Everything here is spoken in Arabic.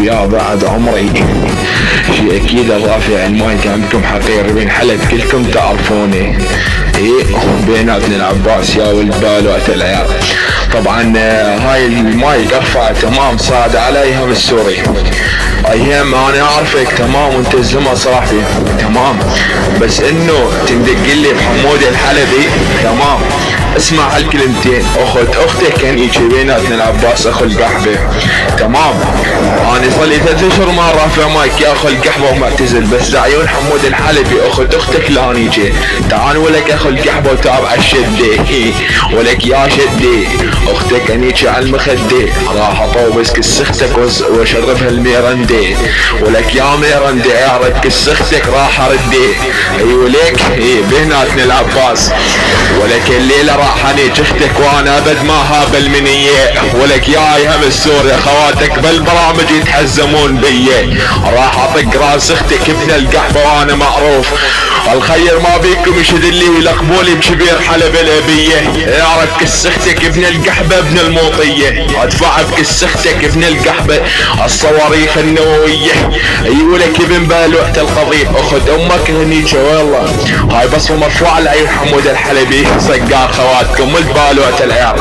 ويا بعد عمري. شي اكيد الرافع المايك عندكم حقير بن حلب كلكم تعرفوني. ايه بيناتنا العباس يا ولد بالوقت العيال. طبعا هاي المايك ارفع تمام صعد عليها من السوري. ايام انا اعرفك تمام وانت الزمن صاحبي تمام، بس انه تندق لي بحمود الحلبي تمام. اسمع هالكلمتين، اختك كان يجي بيناتنا العباس اخو القحبه تمام. انا صلي 3 اشهر ما رافع مايك يا اخو القحبه ومعتزل، بس دعيون حمود الحلبي اختك لا نيجي. تعال ولك اخو القحبه وتابع الشده ولك يا شدي. اختك انيجي على المخده راح اطوبس كسختك واشربها الميرندي. ولك يا ميرندي اعرف كسختك راح اردي. اي ولك بيناتنا العباس. ولك الليله راح انيج اختك وانا ابد ما هابل منيه. ولك يا ايهم السوري خواتك بالبرامج يتحزمون بيه. راح اطق راس اختك ابن القحبه وانا معروف. الخير ما بيكم يشد لي ويلقبولي بشبير حلب الابيه. اعرف كس اختك ابن القحبه ابن الموطيه. ادفع بكس اختك ابن القحبه الصواريخ النوويه. اي ولك ابن بالوقت القضيب اخذ امك هنيك والله. هاي بصمه مرفوعه لعيون حمود الحلبي صقار خواتكم ولد بالوقت العيال.